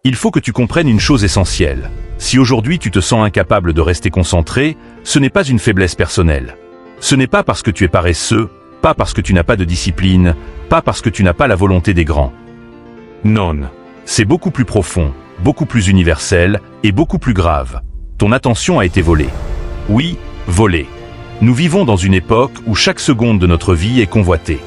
Il faut que tu comprennes une chose essentielle. Si aujourd'hui tu te sens incapable de rester concentré, ce n'est pas une faiblesse personnelle. Ce n'est pas parce que tu es paresseux, pas parce que tu n'as pas de discipline, pas parce que tu n'as pas la volonté des grands. Non. C'est beaucoup plus profond, beaucoup plus universel et beaucoup plus grave. Ton attention a été volée. Oui, volée. Nous vivons dans une époque où chaque seconde de notre vie est convoitée.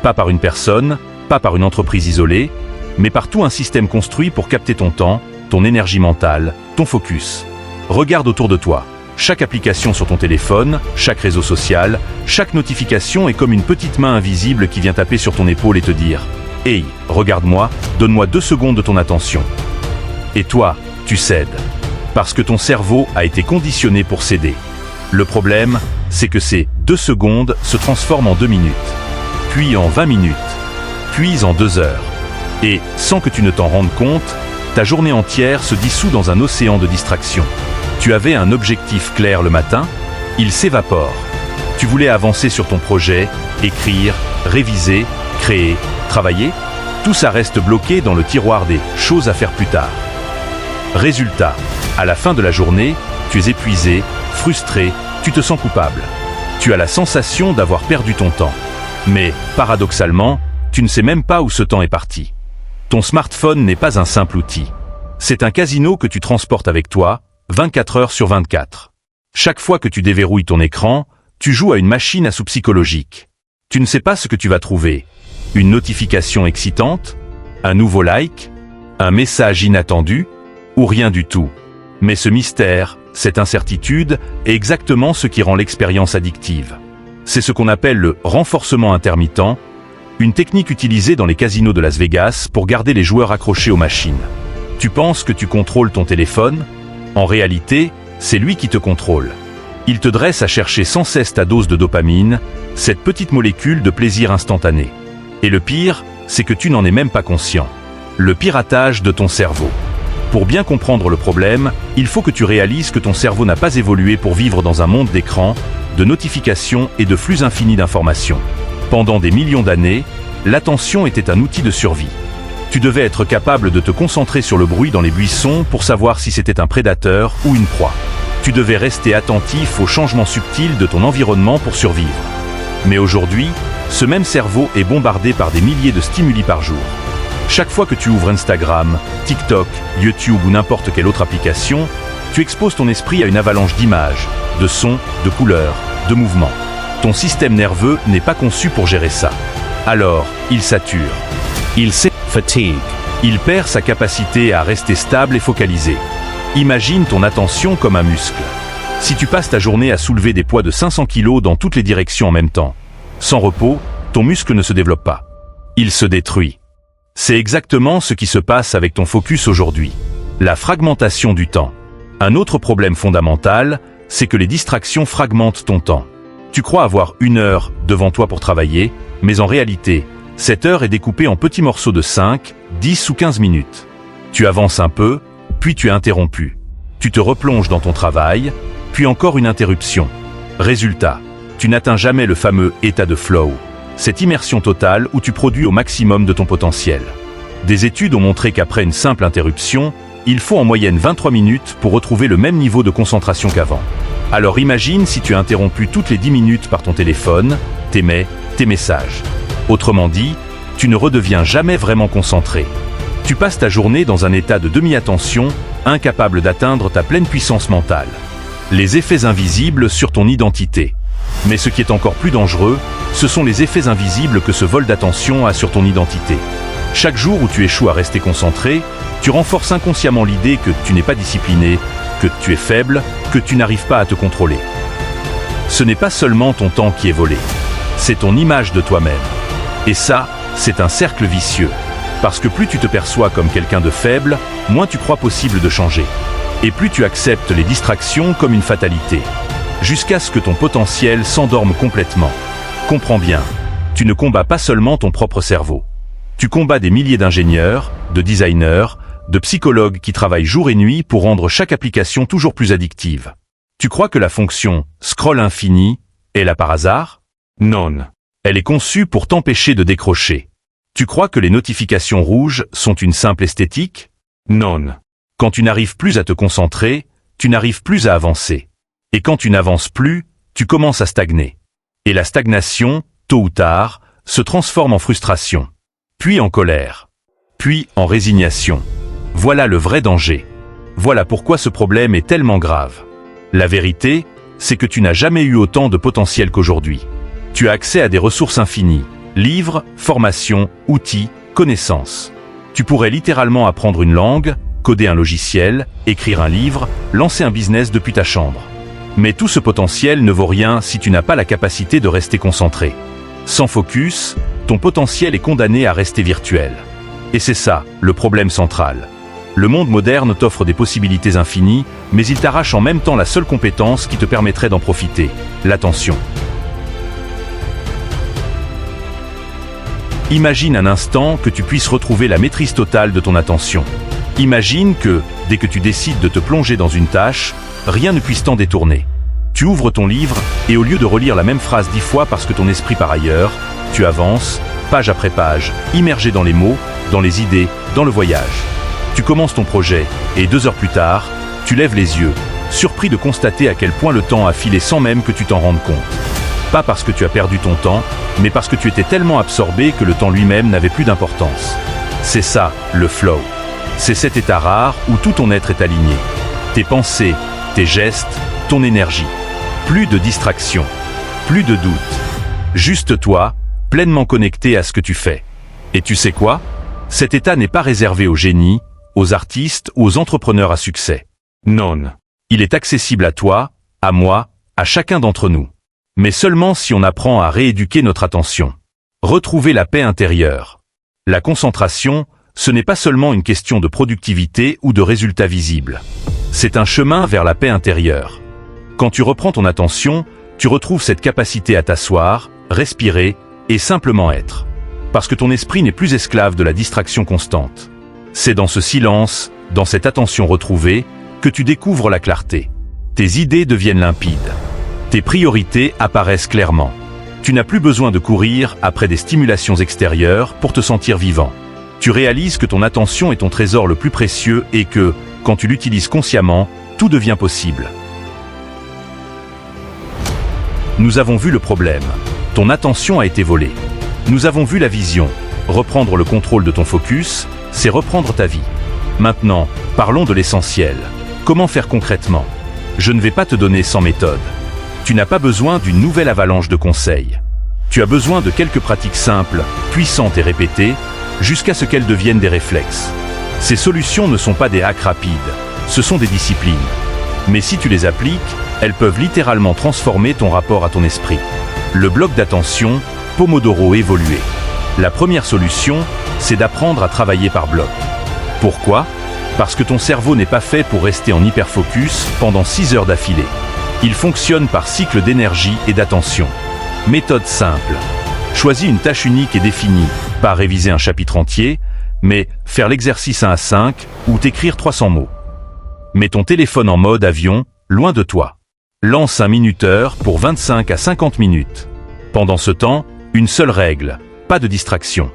Pas par une personne, pas par une entreprise isolée, mais par tout un système construit pour capter ton temps, ton énergie mentale, ton focus. Regarde autour de toi. Chaque application sur ton téléphone, chaque réseau social, chaque notification est comme une petite main invisible qui vient taper sur ton épaule et te dire « Hey, regarde-moi, donne-moi 2 secondes de ton attention. » Et toi, tu cèdes. Parce que ton cerveau a été conditionné pour céder. Le problème, c'est que ces 2 secondes se transforment en 2 minutes, puis en 20 minutes, puis en 2 heures. Et, sans que tu ne t'en rendes compte, ta journée entière se dissout dans un océan de distractions. Tu avais un objectif clair le matin, il s'évapore. Tu voulais avancer sur ton projet, écrire, réviser, créer, travailler. Tout ça reste bloqué dans le tiroir des choses à faire plus tard. Résultat, à la fin de la journée, tu es épuisé, frustré, tu te sens coupable. Tu as la sensation d'avoir perdu ton temps. Mais, paradoxalement, tu ne sais même pas où ce temps est parti. Ton smartphone n'est pas un simple outil. C'est un casino que tu transportes avec toi, 24 heures sur 24. Chaque fois que tu déverrouilles ton écran, tu joues à une machine à sous psychologique. Tu ne sais pas ce que tu vas trouver. Une notification excitante, un nouveau like, un message inattendu, ou rien du tout. Mais ce mystère, cette incertitude, est exactement ce qui rend l'expérience addictive. C'est ce qu'on appelle le renforcement intermittent, une technique utilisée dans les casinos de Las Vegas pour garder les joueurs accrochés aux machines. Tu penses que tu contrôles ton téléphone? En réalité, c'est lui qui te contrôle. Il te dresse à chercher sans cesse ta dose de dopamine, cette petite molécule de plaisir instantané. Et le pire, c'est que tu n'en es même pas conscient. Le piratage de ton cerveau. Pour bien comprendre le problème, il faut que tu réalises que ton cerveau n'a pas évolué pour vivre dans un monde d'écrans, de notifications et de flux infinis d'informations. Pendant des millions d'années, l'attention était un outil de survie. Tu devais être capable de te concentrer sur le bruit dans les buissons pour savoir si c'était un prédateur ou une proie. Tu devais rester attentif aux changements subtils de ton environnement pour survivre. Mais aujourd'hui, ce même cerveau est bombardé par des milliers de stimuli par jour. Chaque fois que tu ouvres Instagram, TikTok, YouTube ou n'importe quelle autre application, tu exposes ton esprit à une avalanche d'images, de sons, de couleurs, de mouvements. Ton système nerveux n'est pas conçu pour gérer ça. Alors, il sature. Il fatigue. Il perd sa capacité à rester stable et focalisé. Imagine ton attention comme un muscle. Si tu passes ta journée à soulever des poids de 500 kg dans toutes les directions en même temps, sans repos, ton muscle ne se développe pas. Il se détruit. C'est exactement ce qui se passe avec ton focus aujourd'hui. La fragmentation du temps. Un autre problème fondamental, c'est que les distractions fragmentent ton temps. Tu crois avoir 1 heure devant toi pour travailler, mais en réalité, cette heure est découpée en petits morceaux de 5, 10 ou 15 minutes. Tu avances un peu, puis tu es interrompu. Tu te replonges dans ton travail, puis encore une interruption. Résultat, tu n'atteins jamais le fameux état de flow, cette immersion totale où tu produis au maximum de ton potentiel. Des études ont montré qu'après une simple interruption, il faut en moyenne 23 minutes pour retrouver le même niveau de concentration qu'avant. Alors imagine si tu es interrompu toutes les 10 minutes par ton téléphone, tes mails, tes messages. Autrement dit, tu ne redeviens jamais vraiment concentré. Tu passes ta journée dans un état de demi-attention, incapable d'atteindre ta pleine puissance mentale. Les effets invisibles sur ton identité. Mais ce qui est encore plus dangereux, ce sont les effets invisibles que ce vol d'attention a sur ton identité. Chaque jour où tu échoues à rester concentré, tu renforces inconsciemment l'idée que tu n'es pas discipliné, que tu es faible, que tu n'arrives pas à te contrôler. Ce n'est pas seulement ton temps qui est volé, c'est ton image de toi-même. Et ça, c'est un cercle vicieux. Parce que plus tu te perçois comme quelqu'un de faible, moins tu crois possible de changer. Et plus tu acceptes les distractions comme une fatalité. Jusqu'à ce que ton potentiel s'endorme complètement. Comprends bien, tu ne combats pas seulement ton propre cerveau. Tu combats des milliers d'ingénieurs, de designers, de psychologues qui travaillent jour et nuit pour rendre chaque application toujours plus addictive. Tu crois que la fonction « scroll infini » est là par hasard? Non. Elle est conçue pour t'empêcher de décrocher. Tu crois que les notifications rouges sont une simple esthétique? Non. Quand tu n'arrives plus à te concentrer, tu n'arrives plus à avancer. Et quand tu n'avances plus, tu commences à stagner. Et la stagnation, tôt ou tard, se transforme en frustration. Puis en colère. Puis en résignation. Voilà le vrai danger. Voilà pourquoi ce problème est tellement grave. La vérité, c'est que tu n'as jamais eu autant de potentiel qu'aujourd'hui. Tu as accès à des ressources infinies. Livres, formations, outils, connaissances. Tu pourrais littéralement apprendre une langue, coder un logiciel, écrire un livre, lancer un business depuis ta chambre. Mais tout ce potentiel ne vaut rien si tu n'as pas la capacité de rester concentré. Sans focus, ton potentiel est condamné à rester virtuel. Et c'est ça, le problème central. Le monde moderne t'offre des possibilités infinies, mais il t'arrache en même temps la seule compétence qui te permettrait d'en profiter, l'attention. Imagine un instant que tu puisses retrouver la maîtrise totale de ton attention. Imagine que, dès que tu décides de te plonger dans une tâche, rien ne puisse t'en détourner. Tu ouvres ton livre et au lieu de relire la même phrase 10 fois parce que ton esprit part ailleurs, tu avances, page après page, immergé dans les mots, dans les idées, dans le voyage. Tu commences ton projet et 2 heures plus tard, tu lèves les yeux, surpris de constater à quel point le temps a filé sans même que tu t'en rendes compte. Pas parce que tu as perdu ton temps, mais parce que tu étais tellement absorbé que le temps lui-même n'avait plus d'importance. C'est ça, le flow. C'est cet état rare où tout ton être est aligné. Tes pensées, tes gestes, ton énergie. Plus de distraction, plus de doute. Juste toi, pleinement connecté à ce que tu fais. Et tu sais quoi? Cet état n'est pas réservé aux génies, aux artistes ou aux entrepreneurs à succès. Non. Il est accessible à toi, à moi, à chacun d'entre nous. Mais seulement si on apprend à rééduquer notre attention. Retrouver la paix intérieure. La concentration, ce n'est pas seulement une question de productivité ou de résultats visibles. C'est un chemin vers la paix intérieure. Quand tu reprends ton attention, tu retrouves cette capacité à t'asseoir, respirer et simplement être. Parce que ton esprit n'est plus esclave de la distraction constante. C'est dans ce silence, dans cette attention retrouvée, que tu découvres la clarté. Tes idées deviennent limpides. Tes priorités apparaissent clairement. Tu n'as plus besoin de courir après des stimulations extérieures pour te sentir vivant. Tu réalises que ton attention est ton trésor le plus précieux et que, quand tu l'utilises consciemment, tout devient possible. Nous avons vu le problème. Ton attention a été volée. Nous avons vu la vision. Reprendre le contrôle de ton focus, c'est reprendre ta vie. Maintenant, parlons de l'essentiel. Comment faire concrètement? Je ne vais pas te donner 100 méthodes. Tu n'as pas besoin d'une nouvelle avalanche de conseils. Tu as besoin de quelques pratiques simples, puissantes et répétées, jusqu'à ce qu'elles deviennent des réflexes. Ces solutions ne sont pas des hacks rapides, ce sont des disciplines. Mais si tu les appliques, elles peuvent littéralement transformer ton rapport à ton esprit. Le bloc d'attention, Pomodoro évolué. La première solution, c'est d'apprendre à travailler par bloc. Pourquoi? Parce que ton cerveau n'est pas fait pour rester en hyperfocus pendant 6 heures d'affilée. Il fonctionne par cycle d'énergie et d'attention. Méthode simple. Choisis une tâche unique et définie, pas réviser un chapitre entier, mais faire l'exercice 1 à 5 ou t'écrire 300 mots. Mets ton téléphone en mode avion, loin de toi. Lance un minuteur pour 25 à 50 minutes. Pendant ce temps, une seule règle, pas de distraction.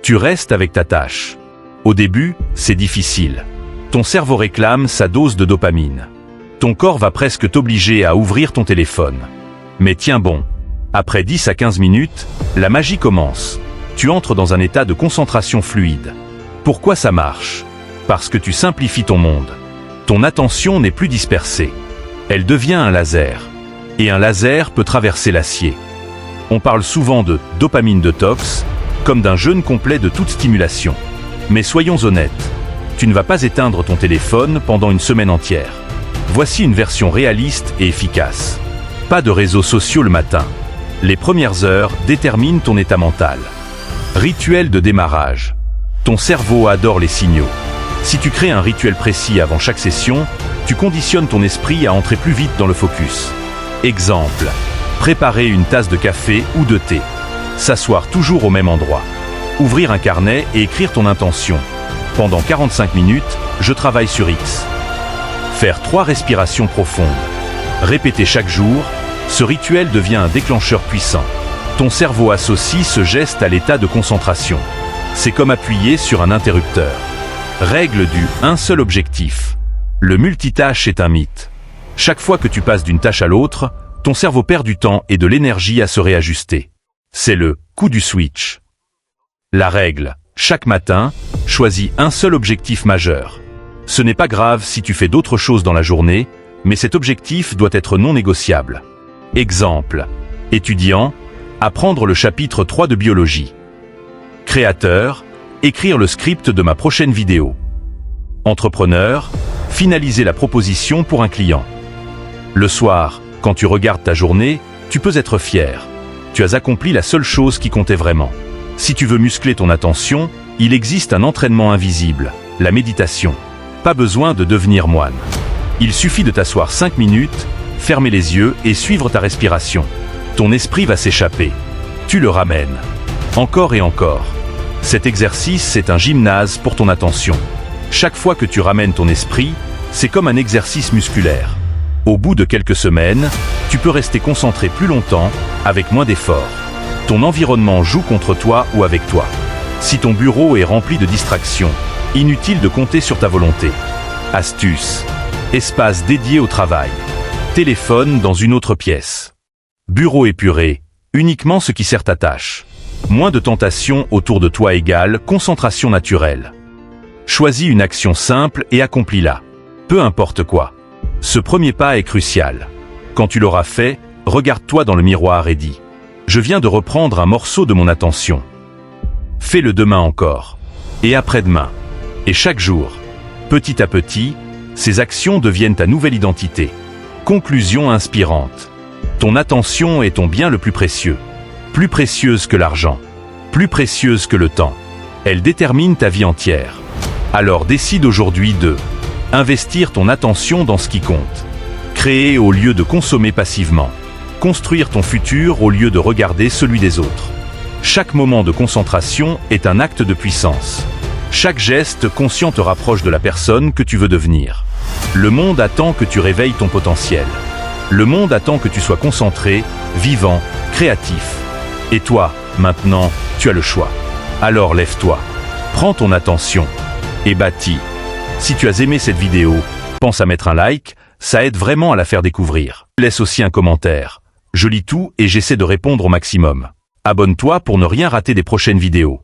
Tu restes avec ta tâche. Au début, c'est difficile. Ton cerveau réclame sa dose de dopamine. Ton corps va presque t'obliger à ouvrir ton téléphone. Mais tiens bon, après 10 à 15 minutes, la magie commence. Tu entres dans un état de concentration fluide. Pourquoi ça marche? Parce que tu simplifies ton monde. Ton attention n'est plus dispersée. Elle devient un laser. Et un laser peut traverser l'acier. On parle souvent de dopamine detox, comme d'un jeûne complet de toute stimulation. Mais soyons honnêtes, tu ne vas pas éteindre ton téléphone pendant une semaine entière. Voici une version réaliste et efficace. Pas de réseaux sociaux le matin. Les premières heures déterminent ton état mental. Rituel de démarrage. Ton cerveau adore les signaux. Si tu crées un rituel précis avant chaque session, tu conditionnes ton esprit à entrer plus vite dans le focus. Exemple, préparer une tasse de café ou de thé. S'asseoir toujours au même endroit. Ouvrir un carnet et écrire ton intention. Pendant 45 minutes, je travaille sur X. Faire 3 respirations profondes. Répéter chaque jour, ce rituel devient un déclencheur puissant. Ton cerveau associe ce geste à l'état de concentration. C'est comme appuyer sur un interrupteur. Règle du un seul objectif. Le multitâche est un mythe. Chaque fois que tu passes d'une tâche à l'autre, ton cerveau perd du temps et de l'énergie à se réajuster. C'est le coup du switch. La règle, chaque matin, choisis un seul objectif majeur. Ce n'est pas grave si tu fais d'autres choses dans la journée, mais cet objectif doit être non négociable. Exemple, étudiant, apprendre le chapitre 3 de biologie. Créateur, écrire le script de ma prochaine vidéo. Entrepreneur, finaliser la proposition pour un client. Le soir, quand tu regardes ta journée, tu peux être fier. Tu as accompli la seule chose qui comptait vraiment. Si tu veux muscler ton attention, il existe un entraînement invisible, la méditation. Pas besoin de devenir moine. Il suffit de t'asseoir 5 minutes, fermer les yeux et suivre ta respiration. Ton esprit va s'échapper. Tu le ramènes. Encore et encore. Cet exercice, c'est un gymnase pour ton attention. Chaque fois que tu ramènes ton esprit, c'est comme un exercice musculaire. Au bout de quelques semaines, tu peux rester concentré plus longtemps, avec moins d'efforts. Ton environnement joue contre toi ou avec toi. Si ton bureau est rempli de distractions, inutile de compter sur ta volonté. Astuce. Espace dédié au travail. Téléphone dans une autre pièce. Bureau épuré. Uniquement ce qui sert ta tâche. Moins de tentations autour de toi égale concentration naturelle. Choisis une action simple et accomplis-la. Peu importe quoi. Ce premier pas est crucial. Quand tu l'auras fait, regarde-toi dans le miroir et dis « Je viens de reprendre un morceau de mon attention ». Fais-le demain encore. Et après-demain. Et chaque jour. Petit à petit, ces actions deviennent ta nouvelle identité. Conclusion inspirante. Ton attention est ton bien le plus précieux. Plus précieuse que l'argent. Plus précieuse que le temps. Elle détermine ta vie entière. Alors décide aujourd'hui de investir ton attention dans ce qui compte. Créer au lieu de consommer passivement. Construire ton futur au lieu de regarder celui des autres. Chaque moment de concentration est un acte de puissance. Chaque geste conscient te rapproche de la personne que tu veux devenir. Le monde attend que tu réveilles ton potentiel. Le monde attend que tu sois concentré, vivant, créatif. Et toi, maintenant, tu as le choix. Alors lève-toi. Prends ton attention. Et bâtis. Si tu as aimé cette vidéo, pense à mettre un like, ça aide vraiment à la faire découvrir. Laisse aussi un commentaire. Je lis tout et j'essaie de répondre au maximum. Abonne-toi pour ne rien rater des prochaines vidéos.